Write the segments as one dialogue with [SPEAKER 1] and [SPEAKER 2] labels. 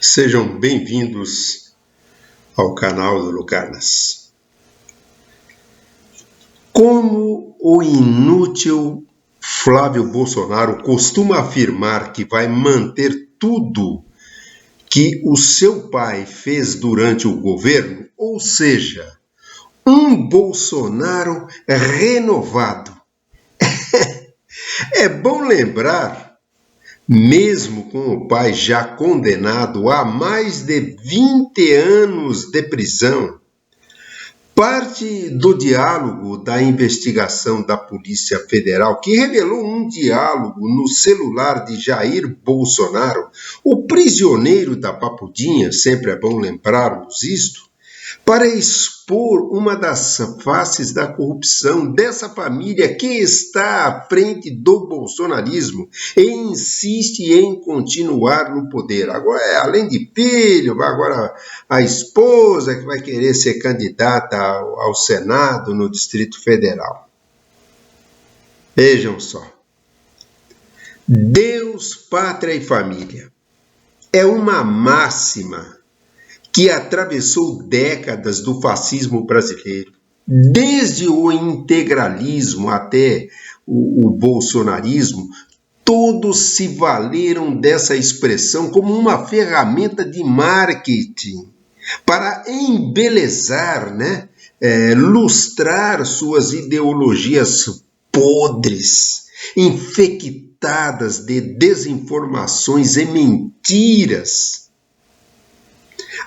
[SPEAKER 1] Sejam bem-vindos ao canal do Lucarnas. Como o inútil Flávio Bolsonaro costuma afirmar que vai manter tudo que o seu pai fez durante o governo, ou seja, um Bolsonaro renovado. É bom lembrar, mesmo com o pai já condenado a mais de 20 anos de prisão, parte do diálogo da investigação da Polícia Federal, que revelou um diálogo no celular de Jair Bolsonaro, o prisioneiro da Papudinha, sempre é bom lembrarmos isto, para expor uma das faces da corrupção dessa família que está à frente do bolsonarismo e insiste em continuar no poder. Agora, além de filho, agora a esposa que vai querer ser candidata ao Senado no Distrito Federal. Vejam só. Deus, pátria e família é uma máxima que atravessou décadas do fascismo brasileiro, desde o integralismo até o bolsonarismo. Todos se valeram dessa expressão como uma ferramenta de marketing para embelezar, lustrar suas ideologias podres, infectadas de desinformações e mentiras.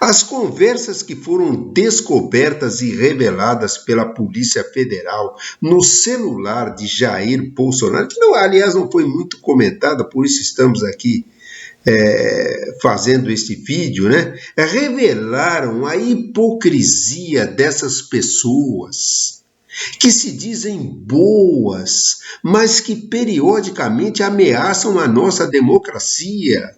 [SPEAKER 1] As conversas que foram descobertas e reveladas pela Polícia Federal no celular de Jair Bolsonaro, que aliás não foi muito comentada, por isso estamos aqui fazendo este vídeo, revelaram a hipocrisia dessas pessoas que se dizem boas, mas que periodicamente ameaçam a nossa democracia.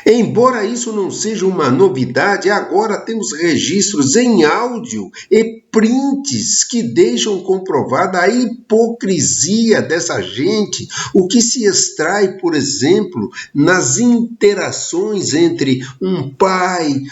[SPEAKER 1] Embora isso não seja uma novidade, agora temos registros em áudio e prints que deixam comprovada a hipocrisia dessa gente, o que se extrai, por exemplo, nas interações entre um pai,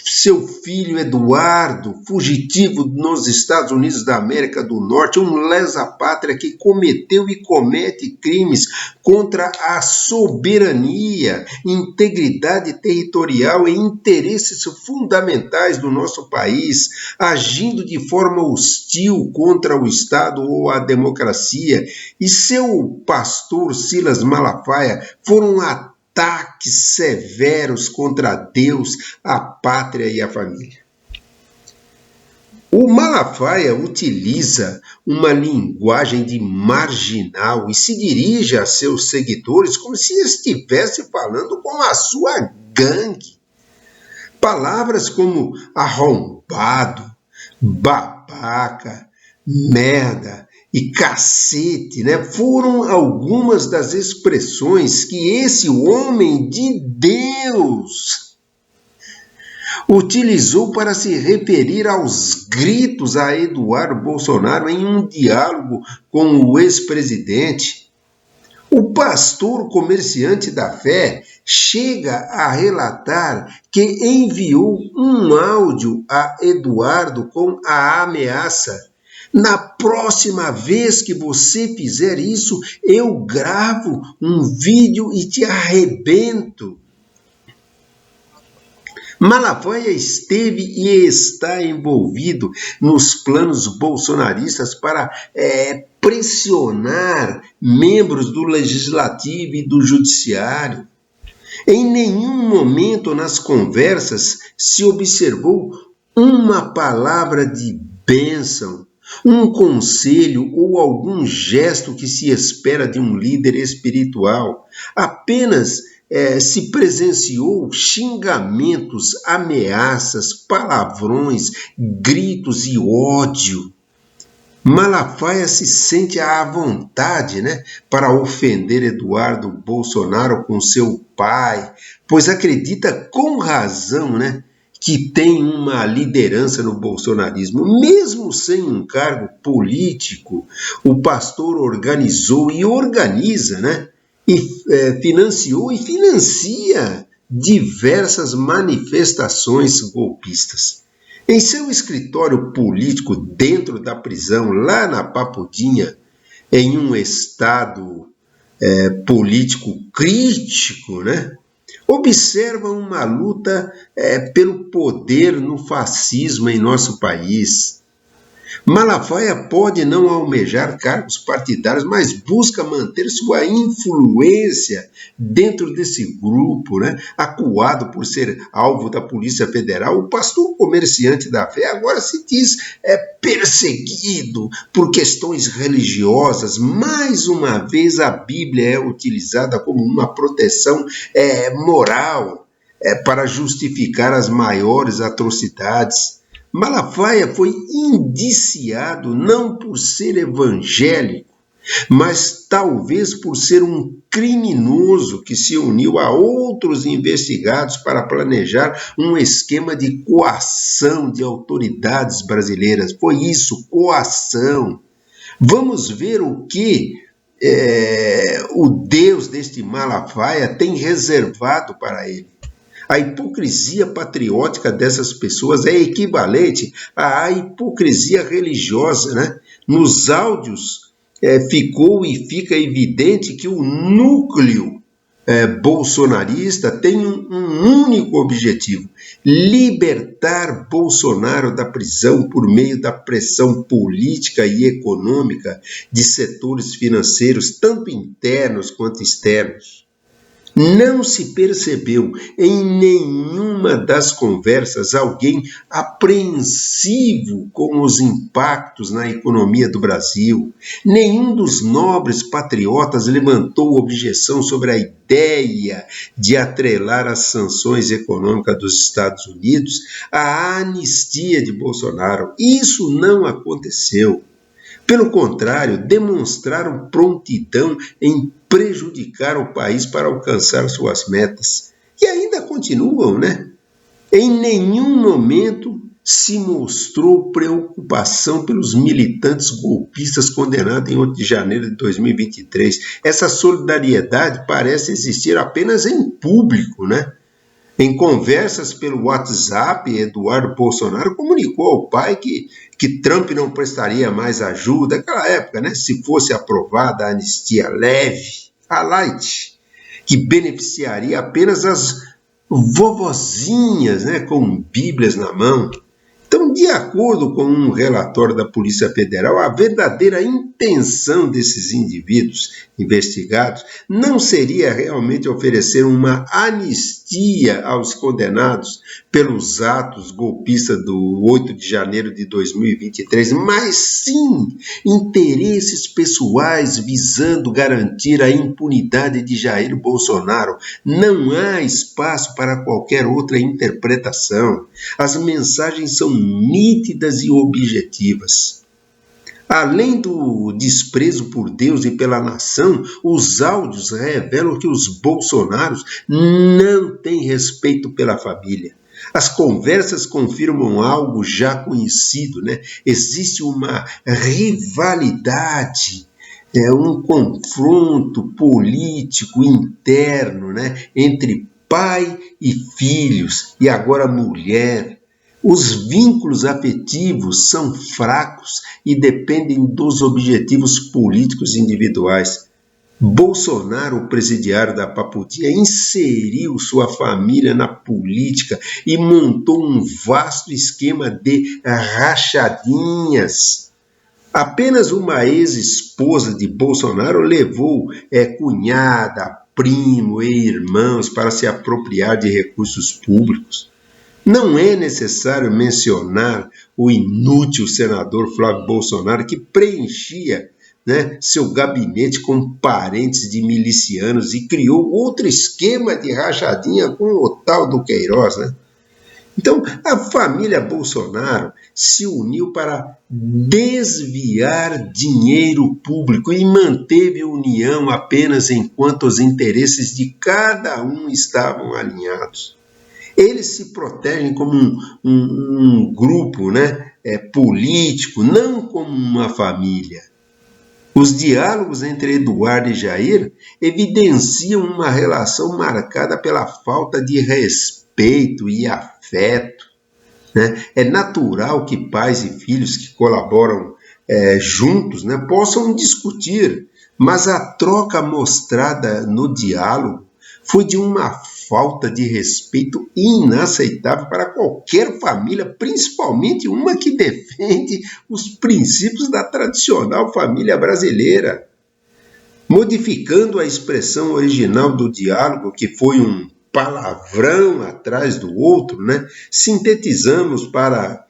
[SPEAKER 1] seu filho Eduardo, fugitivo nos Estados Unidos da América do Norte, um lesa-pátria que cometeu e comete crimes contra a soberania, integridade territorial e interesses fundamentais do nosso país, agindo de forma hostil contra o Estado ou a democracia, e seu pastor Silas Malafaia foram ataques severos contra Deus, a pátria e a família. O Malafaia utiliza uma linguagem de marginal e se dirige a seus seguidores como se estivesse falando com a sua gangue. Palavras como arrombado, babaca, merda e cacete, foram algumas das expressões que esse homem de Deus utilizou para se referir aos gritos a Eduardo Bolsonaro em um diálogo com o ex-presidente. O pastor comerciante da fé chega a relatar que enviou um áudio a Eduardo com a ameaça: na próxima vez que você fizer isso, eu gravo um vídeo e te arrebento. Malafaia esteve e está envolvido nos planos bolsonaristas para pressionar membros do Legislativo e do Judiciário. Em nenhum momento nas conversas se observou uma palavra de bênção, um conselho ou algum gesto que se espera de um líder espiritual. Apenas se presenciou xingamentos, ameaças, palavrões, gritos e ódio. Malafaia se sente à vontade, para ofender Eduardo Bolsonaro com seu pai, pois acredita com razão, que tem uma liderança no bolsonarismo. Mesmo sem um cargo político, o pastor organizou e organiza, e financiou e financia diversas manifestações golpistas. Em seu escritório político dentro da prisão, lá na Papudinha, em um estado político crítico, né? Observa uma luta pelo poder no fascismo em nosso país. Malafaia pode não almejar cargos partidários, mas busca manter sua influência dentro desse grupo, né? Acuado por ser alvo da Polícia Federal, o pastor comerciante da fé agora se diz perseguido por questões religiosas. Mais uma vez a Bíblia é utilizada como uma proteção moral para justificar as maiores atrocidades. Malafaia foi indiciado não por ser evangélico, mas talvez por ser um criminoso que se uniu a outros investigados para planejar um esquema de coação de autoridades brasileiras. Foi isso, coação. Vamos ver o que o Deus deste Malafaia tem reservado para ele. A hipocrisia patriótica dessas pessoas é equivalente à hipocrisia religiosa, né? Nos áudios ficou e fica evidente que o núcleo bolsonarista tem um único objetivo: libertar Bolsonaro da prisão por meio da pressão política e econômica de setores financeiros, tanto internos quanto externos. Não se percebeu em nenhuma das conversas alguém apreensivo com os impactos na economia do Brasil. Nenhum dos nobres patriotas levantou objeção sobre a ideia de atrelar as sanções econômicas dos Estados Unidos à anistia de Bolsonaro. Isso não aconteceu. Pelo contrário, demonstraram prontidão em prejudicar o país para alcançar suas metas. E ainda continuam, né? Em nenhum momento se mostrou preocupação pelos militantes golpistas condenados em 8 de janeiro de 2023. Essa solidariedade parece existir apenas em público, né? Em conversas pelo WhatsApp, Eduardo Bolsonaro comunicou ao pai que Trump não prestaria mais ajuda naquela época, né? Se fosse aprovada a anistia leve, a light, que beneficiaria apenas as vovozinhas, né, com bíblias na mão. Então, de acordo com um relatório da Polícia Federal, a verdadeira intenção desses indivíduos investigados não seria realmente oferecer uma anistia aos condenados pelos atos golpistas do 8 de janeiro de 2023, mas sim interesses pessoais visando garantir a impunidade de Jair Bolsonaro. Não há espaço para qualquer outra interpretação. As mensagens são nítidas e objetivas. Além do desprezo por Deus e pela nação, os áudios revelam que os bolsonaros não têm respeito pela família. As conversas confirmam algo já conhecido, né? Existe uma rivalidade, um confronto político interno, né? Entre pai e filhos, e agora mulher. Os vínculos afetivos são fracos e dependem dos objetivos políticos individuais. Bolsonaro, o presidiário da Papudinha, inseriu sua família na política e montou um vasto esquema de rachadinhas. Apenas uma ex-esposa de Bolsonaro levou cunhada, primo e irmãos para se apropriar de recursos públicos. Não é necessário mencionar o inútil senador Flávio Bolsonaro, que preenchia, né, seu gabinete com parentes de milicianos e criou outro esquema de rachadinha com o tal do Queiroz, né? Então, a família Bolsonaro se uniu para desviar dinheiro público e manteve a união apenas enquanto os interesses de cada um estavam alinhados. Eles se protegem como um grupo, né, político, não como uma família. Os diálogos entre Eduardo e Jair evidenciam uma relação marcada pela falta de respeito e afeto, né? É natural que pais e filhos que colaboram juntos, né, possam discutir, mas a troca mostrada no diálogo foi de uma falta de respeito inaceitável para qualquer família, principalmente uma que defende os princípios da tradicional família brasileira. Modificando a expressão original do diálogo, que foi um palavrão atrás do outro, né? Sintetizamos para,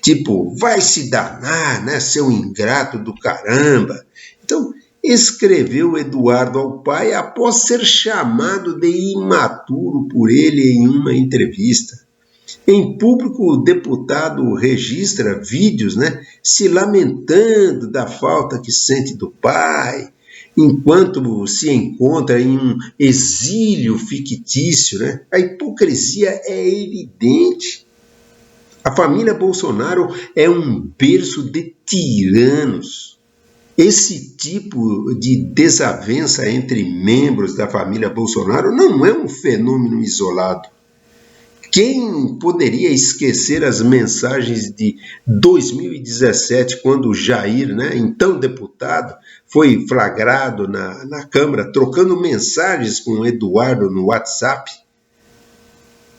[SPEAKER 1] tipo, vai se danar, né, seu ingrato do caramba. Então, escreveu Eduardo ao pai após ser chamado de imaturo por ele em uma entrevista. Em público, o deputado registra vídeos, né, se lamentando da falta que sente do pai, enquanto se encontra em um exílio fictício, né? A hipocrisia é evidente. A família Bolsonaro é um berço de tiranos. Esse tipo de desavença entre membros da família Bolsonaro não é um fenômeno isolado. Quem poderia esquecer as mensagens de 2017, quando Jair, né, então deputado, foi flagrado na Câmara trocando mensagens com Eduardo no WhatsApp?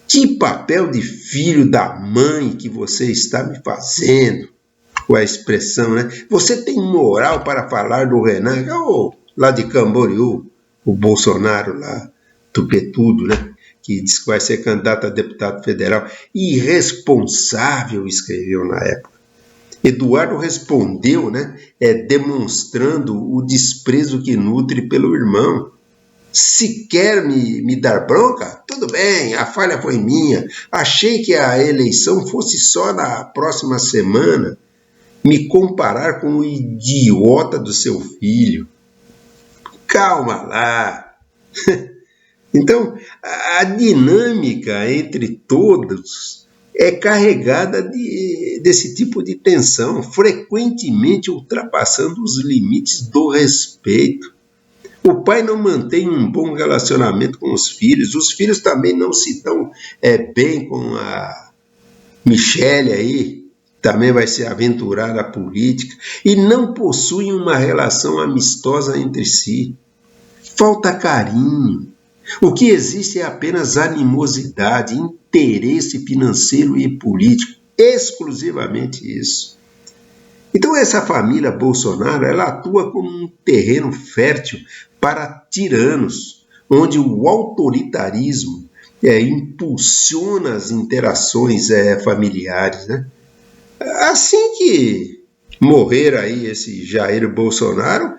[SPEAKER 1] Que papel de filho da mãe que você está me fazendo? Com a expressão, né? Você tem moral para falar do Renan, lá de Camboriú, o Bolsonaro lá, tupetudo, né? Que diz que vai ser candidato a deputado federal. Irresponsável, escreveu na época. Eduardo respondeu, né? Demonstrando o desprezo que nutre pelo irmão. Se quer me dar bronca, tudo bem, a falha foi minha. Achei que a eleição fosse só na próxima semana. Me comparar com o idiota do seu filho. Calma lá. Então, a dinâmica entre todos é carregada desse tipo de tensão, frequentemente ultrapassando os limites do respeito. O pai não mantém um bom relacionamento com os filhos também não se dão bem com a Michele aí, também vai se aventurar na política, e não possuem uma relação amistosa entre si. Falta carinho. O que existe é apenas animosidade, interesse financeiro e político, exclusivamente isso. Então essa família Bolsonaro, ela atua como um terreno fértil para tiranos, onde o autoritarismo impulsiona as interações familiares, né? Assim que morrer aí esse Jair Bolsonaro,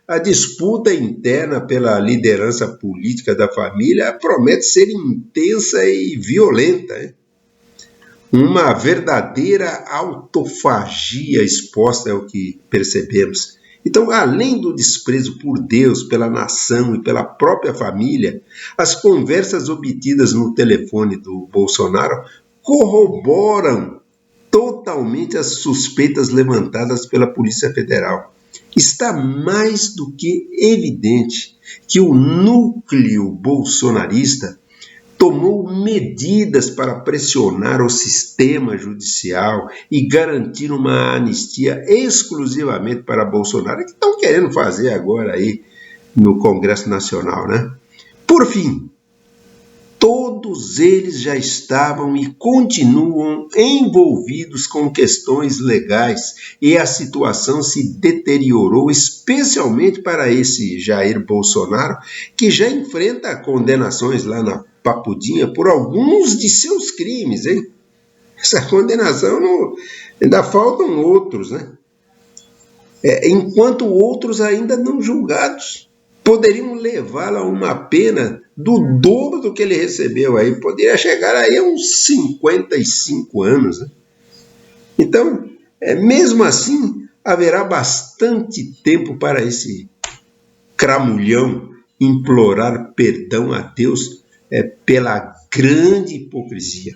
[SPEAKER 1] a disputa interna pela liderança política da família promete ser intensa e violenta, hein? Uma verdadeira autofagia exposta é o que percebemos. Então, além do desprezo por Deus, pela nação e pela própria família, as conversas obtidas no telefone do Bolsonaro corroboram totalmente as suspeitas levantadas pela Polícia Federal. Está mais do que evidente que o núcleo bolsonarista tomou medidas para pressionar o sistema judicial e garantir uma anistia exclusivamente para Bolsonaro, que estão querendo fazer agora aí no Congresso Nacional, né? Por fim, todos eles já estavam e continuam envolvidos com questões legais e a situação se deteriorou, especialmente para esse Jair Bolsonaro, que já enfrenta condenações lá na Papudinha por alguns de seus crimes, hein? Essa condenação ainda faltam outros, né? Enquanto outros ainda não julgados poderiam levá-lo a uma pena do dobro do que ele recebeu aí, poderia chegar aí a uns 55 anos, né? Então, mesmo assim, haverá bastante tempo para esse cramulhão implorar perdão a Deus pela grande hipocrisia.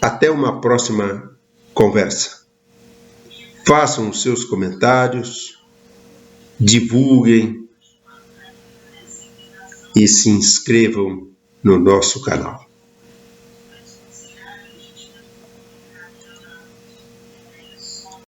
[SPEAKER 1] Até uma próxima conversa. Façam os seus comentários, divulguem e se inscrevam no nosso canal.